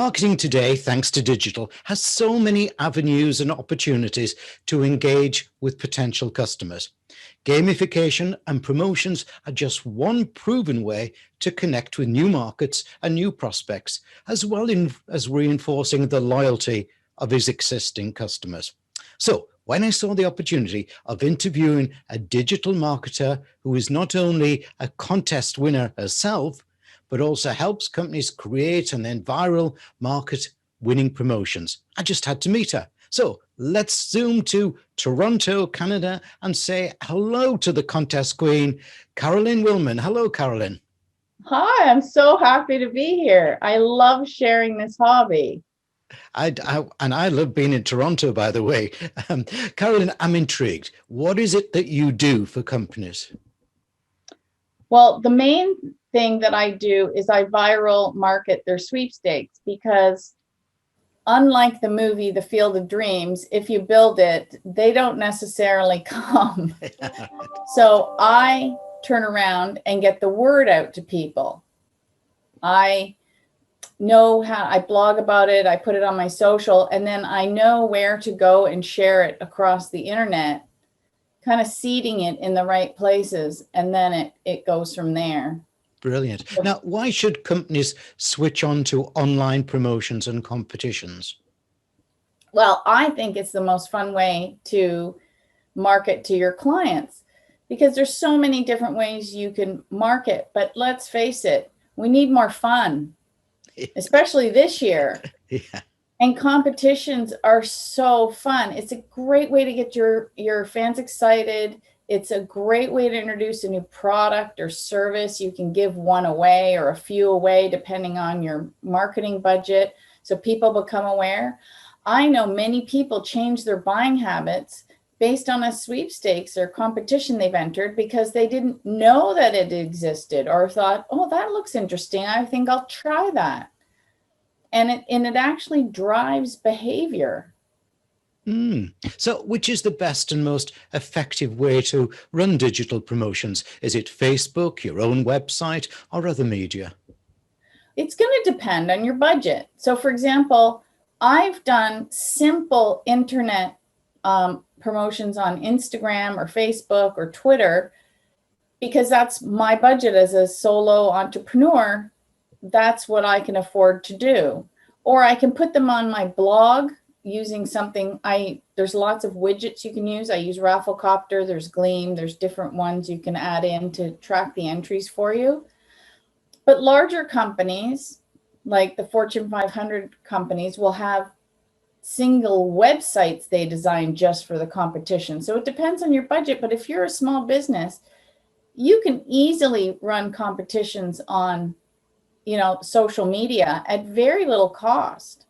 Marketing today, thanks to digital, has so many avenues and opportunities to engage with potential customers. Gamification and promotions are just one proven way to connect with new markets and new prospects, as well as reinforcing the loyalty of his existing customers. So when I saw the opportunity of interviewing a digital marketer who is not only a contest winner herself, but also helps companies create and then viral market winning promotions, I just had to meet her. So let's zoom to Toronto, Canada, and say hello to the Contest Queen, Carolyn Wilman. Hello, Carolyn. Hi, I'm so happy to be here. I love sharing this hobby. And I love being in Toronto, by the way. Carolyn, I'm intrigued. What is it that you do for companies? Well, the main thing that I do is I viral market their sweepstakes, because unlike the movie The Field of Dreams, if you build it, they don't necessarily come. So I turn around and get the word out to people. I know how, I blog about it, I put it on my social, and then I know where to go and share it across the internet, kind of seeding it in the right places, and then it goes from there. Brilliant. Now, why should companies switch on to online promotions and competitions? Well, I think it's the most fun way to market to your clients, because there's so many different ways you can market. But let's face it, we need more fun, especially this year. Yeah. And competitions are so fun. It's a great way to get your fans excited. It's a great way to introduce a new product or service. You can give one away or a few away, depending on your marketing budget, so people become aware. I know many people change their buying habits based on a sweepstakes or competition they've entered, because they didn't know that it existed or thought, oh, that looks interesting, I think I'll try that. And it actually drives behavior. So which is the best and most effective way to run digital promotions? Is it Facebook, your own website, or other media? It's going to depend on your budget. So for example, I've done simple internet promotions on Instagram or Facebook or Twitter, because that's my budget as a solo entrepreneur. That's what I can afford to do. Or I can put them on my blog using something. There's lots of widgets you can use. I use Rafflecopter, there's Gleam, there's different ones you can add in to track the entries for you. But larger companies, like the Fortune 500 companies, will have single websites they design just for the competition. So it depends on your budget. But if you're a small business, you can easily run competitions on, social media at very little cost.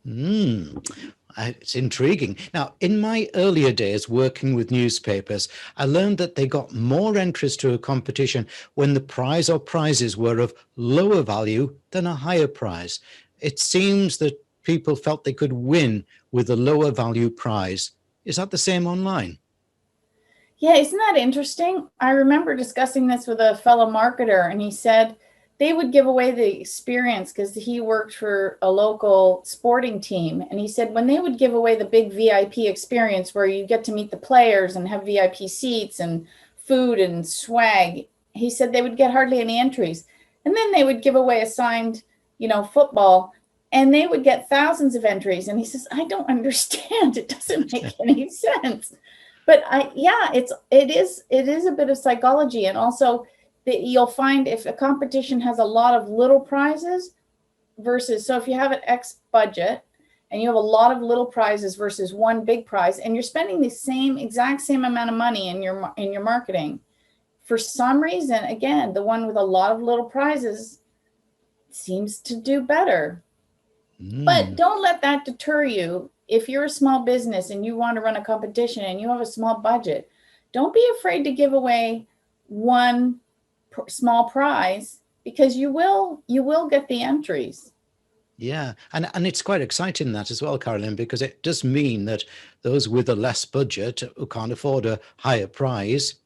It's intriguing. Now, in my earlier days working with newspapers, I learned that they got more entries to a competition when the prize or prizes were of lower value than a higher prize. It seems that people felt they could win with a lower value prize. Is that the same online? Yeah, isn't that interesting? I remember discussing this with a fellow marketer, and he said they would give away the experience, because he worked for a local sporting team. And he said when they would give away the big VIP experience where you get to meet the players and have VIP seats and food and swag, he said they would get hardly any entries. And then they would give away a signed, football, and they would get thousands of entries. And he says, I don't understand. It doesn't make any sense. But it is a bit of psychology. And also, you'll find if a competition has a lot of little prizes versus, so if you have an X budget and you have a lot of little prizes versus one big prize, and you're spending the exact same amount of money in your marketing, for some reason, again, the one with a lot of little prizes seems to do better. But don't let that deter you. If you're a small business and you want to run a competition and you have a small budget, don't be afraid to give away one small prize, because you will get the entries. Yeah, and it's quite exciting that as well, Carolyn, because it does mean that those with a less budget who can't afford a higher prize,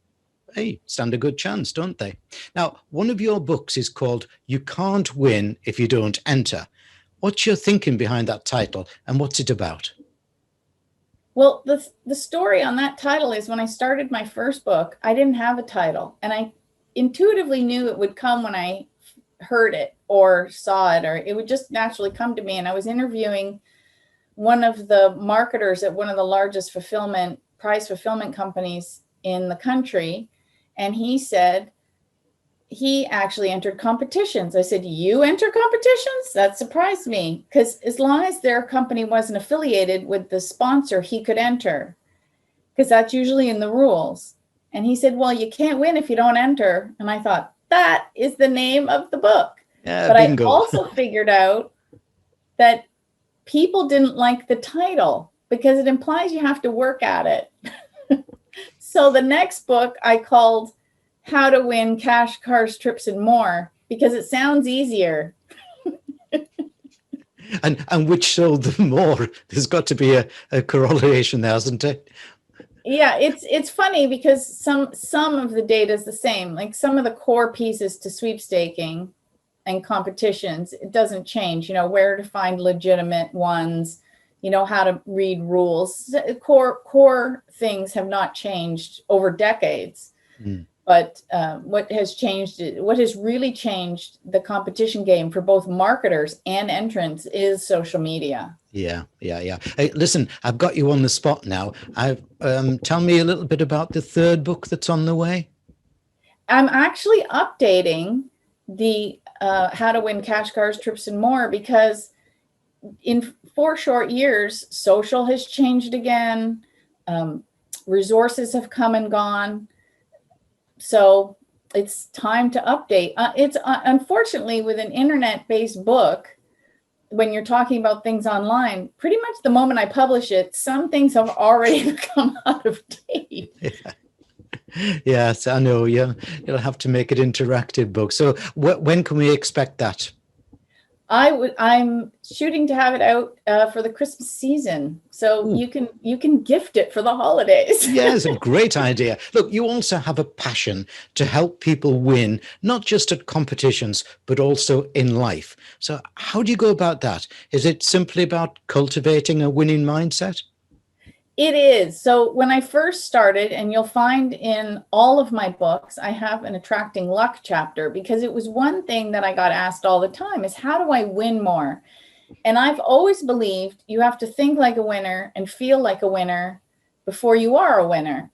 stand a good chance, don't they? Now, one of your books is called You Can't Win If You Don't Enter. What's your thinking behind that title, and what's it about? Well, the story on that title is when I started my first book, I didn't have a title, and I intuitively knew it would come when I heard it or saw it, or it would just naturally come to me. And I was interviewing one of the marketers at one of the largest prize fulfillment companies in the country, and he said he actually entered competitions. I said, "You enter competitions?" That surprised me, because as long as their company wasn't affiliated with the sponsor, he could enter, because that's usually in the rules. And he said, "Well, you can't win if you don't enter." And I thought, that is the name of the book. Yeah, but bingo. I also figured out that people didn't like the title because it implies you have to work at it. So the next book I called How to Win Cash, Cars, Trips, and More, because it sounds easier. And which sold them more? There's got to be a correlation there, hasn't it? Yeah, it's funny because some of the data is the same. Like some of the core pieces to sweepstaking and competitions, it doesn't change. You know, where to find legitimate ones, you know, how to read rules. Core things have not changed over decades. But what has really changed the competition game for both marketers and entrants is social media. Yeah. Hey, listen, I've got you on the spot now. Tell me a little bit about the third book that's on the way. I'm actually updating the How to Win Cash, Cars, Trips, and More, because in 4 short years, social has changed again. Resources have come and gone. So it's time to update. It's unfortunately, with an internet-based book, when you're talking about things online, pretty much the moment I publish it, some things have already become out of date. Yes, I know. Yeah, you'll have to make it interactive book. So when can we expect that? I'm shooting to have it out for the Christmas season, so Ooh. you can gift it for the holidays. Yes, a great idea. Look, you also have a passion to help people win, not just at competitions, but also in life. So how do you go about that? Is it simply about cultivating a winning mindset? It is. So when I first started, and you'll find in all of my books, I have an attracting luck chapter, because it was one thing that I got asked all the time is, how do I win more? And I've always believed you have to think like a winner and feel like a winner before you are a winner.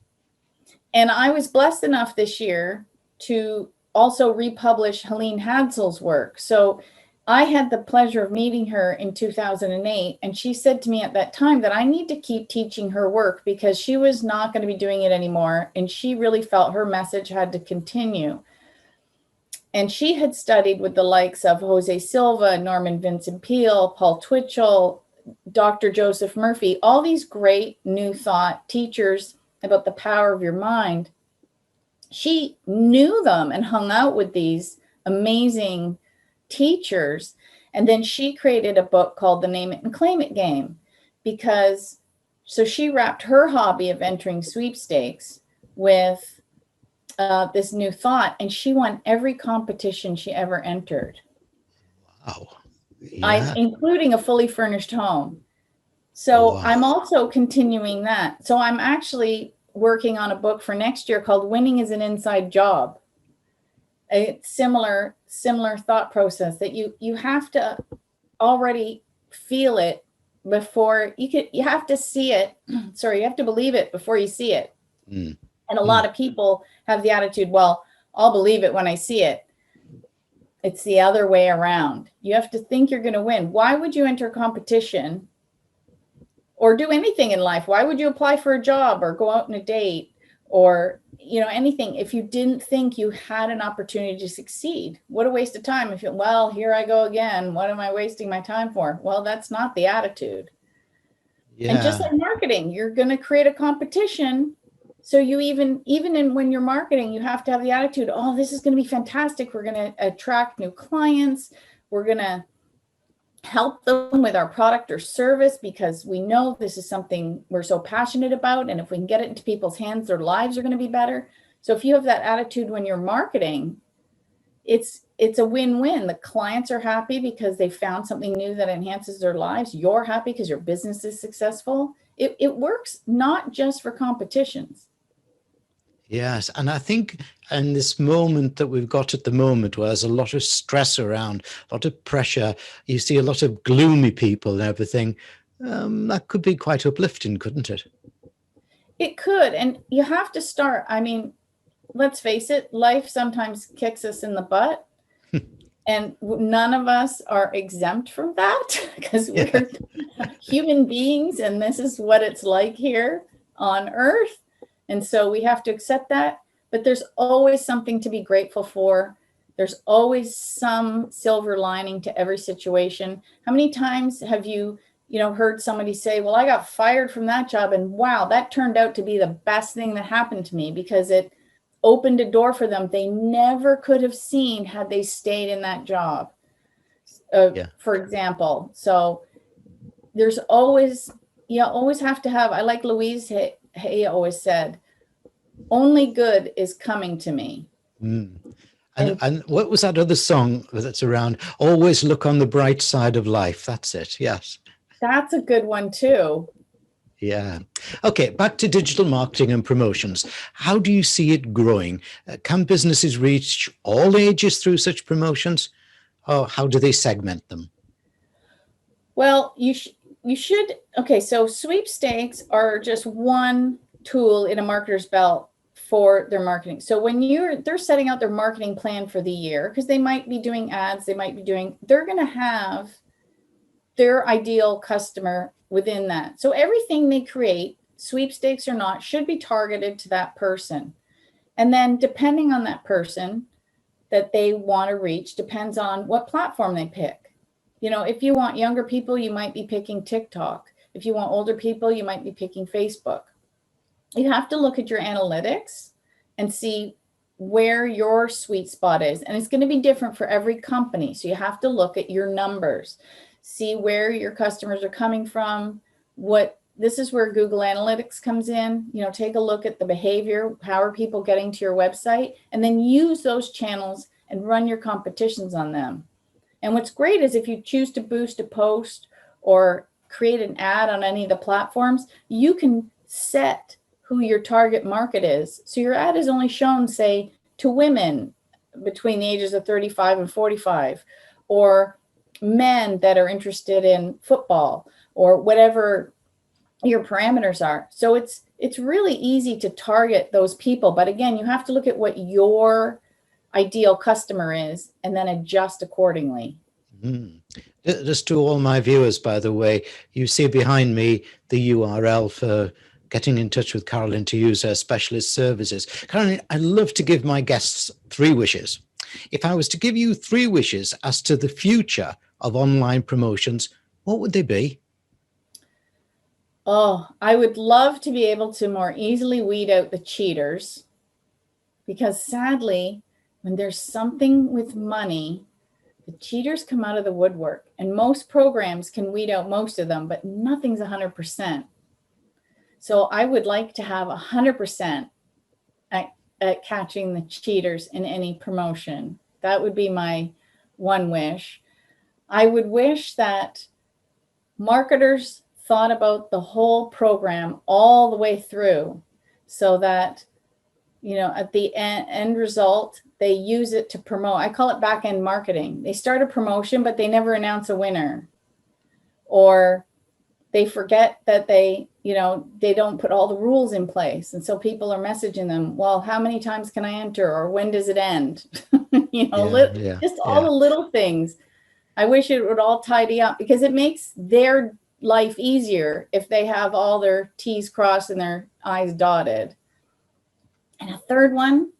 And I was blessed enough this year to also republish Helene Hadsel's work. So I had the pleasure of meeting her in 2008, and she said to me at that time that I need to keep teaching her work because she was not going to be doing it anymore, and she really felt her message had to continue. And she had studied with the likes of Jose Silva, Norman Vincent Peale, Paul Twitchell, Dr. Joseph Murphy, all these great new thought teachers about the power of your mind. She knew them and hung out with these amazing teachers. And then she created a book called The Name It and Claim It Game, so she wrapped her hobby of entering sweepstakes with this new thought, and she won every competition she ever entered. Wow. Yeah. Including a fully furnished home. So Wow. I'm also continuing that. So I'm actually working on a book for next year called Winning is an Inside Job. A similar thought process that you have to already feel it before you have to see it. Sorry, you have to believe it before you see it. And a lot of people have the attitude, well, I'll believe it when I see it. It's the other way around. You have to think you're going to win. Why would you enter competition or do anything in life? Why would you apply for a job or go out on a date or, anything if you didn't think you had an opportunity to succeed? What a waste of time. Well, here I go again. What am I wasting my time for? Well, that's not the attitude. Yeah. And just like marketing, you're going to create a competition. So you even when you're marketing, you have to have the attitude, oh, this is going to be fantastic. We're going to attract new clients. We're going to help them with our product or service because we know this is something we're so passionate about. And if we can get it into people's hands, their lives are going to be better. So if you have that attitude when you're marketing, it's it's a win-win. The clients are happy because they found something new that enhances their lives. You're happy because your business is successful. It works not just for competitions. Yes, and I think in this moment that we've got at the moment, where there's a lot of stress around, a lot of pressure, you see a lot of gloomy people and everything, that could be quite uplifting, couldn't it? It could, and you have to start. I mean, let's face it, life sometimes kicks us in the butt, and none of us are exempt from that because Yeah. we're human beings, and this is what it's like here on Earth. And so we have to accept that. But there's always something to be grateful for. There's always some silver lining to every situation. How many times have you heard somebody say, well, I got fired from that job, and wow, that turned out to be the best thing that happened to me because it opened a door for them they never could have seen had they stayed in that job, for example. So there's always, you always have to have, I like Louise Hay always said, only good is coming to me. And what was that other song that's around? Always look on the bright side of life. That's it. Yes. That's a good one too. Yeah. Okay, back to digital marketing and promotions. How do you see it growing? Can businesses reach all ages through such promotions? Or how do they segment them? Well, you should. Okay, so sweepstakes are just one tool in a marketer's belt for their marketing. So when they're setting out their marketing plan for the year, because they might be doing ads, they're going to have their ideal customer within that. So everything they create, sweepstakes or not, should be targeted to that person. And then depending on that person that they want to reach, depends on what platform they pick. If you want younger people, you might be picking TikTok. If you want older people, you might be picking Facebook. You have to look at your analytics and see where your sweet spot is. And it's going to be different for every company. So you have to look at your numbers, see where your customers are coming from. This is where Google Analytics comes in. Take a look at the behavior. How are people getting to your website? And then use those channels and run your competitions on them. And what's great is if you choose to boost a post or create an ad on any of the platforms, you can set who your target market is. So your ad is only shown, say, to women between the ages of 35 and 45, or men that are interested in football, or whatever your parameters are. So it's really easy to target those people. But again, you have to look at what your ideal customer is and then adjust accordingly. Just to all my viewers, by the way, you see behind me the URL for getting in touch with Carolyn to use her specialist services. Carolyn, I love to give my guests 3 wishes. If I was to give you 3 wishes as to the future of online promotions, what would they be? Oh, I would love to be able to more easily weed out the cheaters, because sadly, when there's something with money, the cheaters come out of the woodwork, and most programs can weed out most of them, but nothing's 100%. So I would like to have 100% at catching the cheaters in any promotion. That would be my one wish. I would wish that marketers thought about the whole program all the way through, so that at the end result, they use it to promote. I call it back end marketing. They start a promotion, but they never announce a winner, or they forget that they don't put all the rules in place. And so people are messaging them, well, how many times can I enter? Or when does it end? All the little things. I wish it would all tidy up, because it makes their life easier if they have all their T's crossed and their I's dotted. And a third one,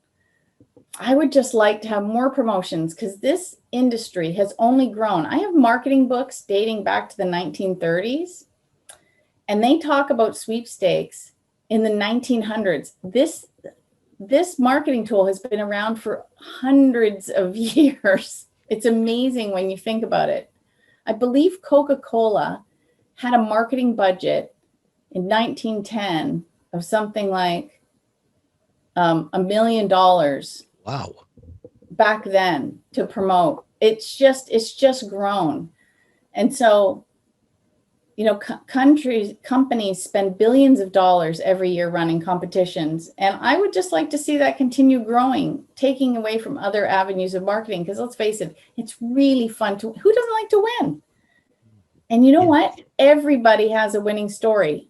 I would just like to have more promotions, because this industry has only grown. I have marketing books dating back to the 1930s, and they talk about sweepstakes in the 1900s. This marketing tool has been around for hundreds of years. It's amazing when you think about it. I believe Coca-Cola had a marketing budget in 1910 of something like $1 million. Wow. back then to promote. It's just grown. And so, you know, companies spend billions of dollars every year running competitions. And I would just like to see that continue growing, taking away from other avenues of marketing. Because let's face it, it's really fun to, who doesn't like to win? And you know what? Everybody has a winning story.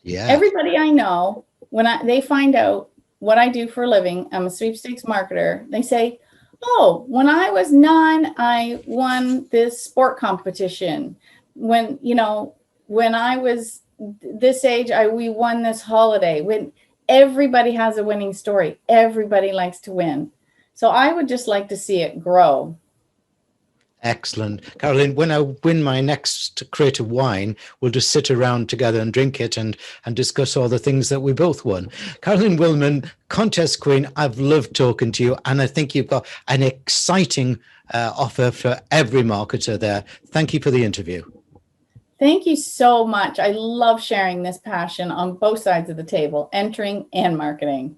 Yeah. Everybody I know, when they find out what I do for a living, I'm a sweepstakes marketer, they say, oh, when I was 9, I won this sport competition. When, you know, when I was this age, we won this holiday. When everybody has a winning story, everybody likes to win. So I would just like to see it grow. Excellent. Carolyn, when I win my next crate of wine, we'll just sit around together and drink it and discuss all the things that we both won. Carolyn Wilman, Contest Queen, I've loved talking to you, and I think you've got an exciting offer for every marketer there. Thank you for the interview. Thank you so much. I love sharing this passion on both sides of the table, entering and marketing.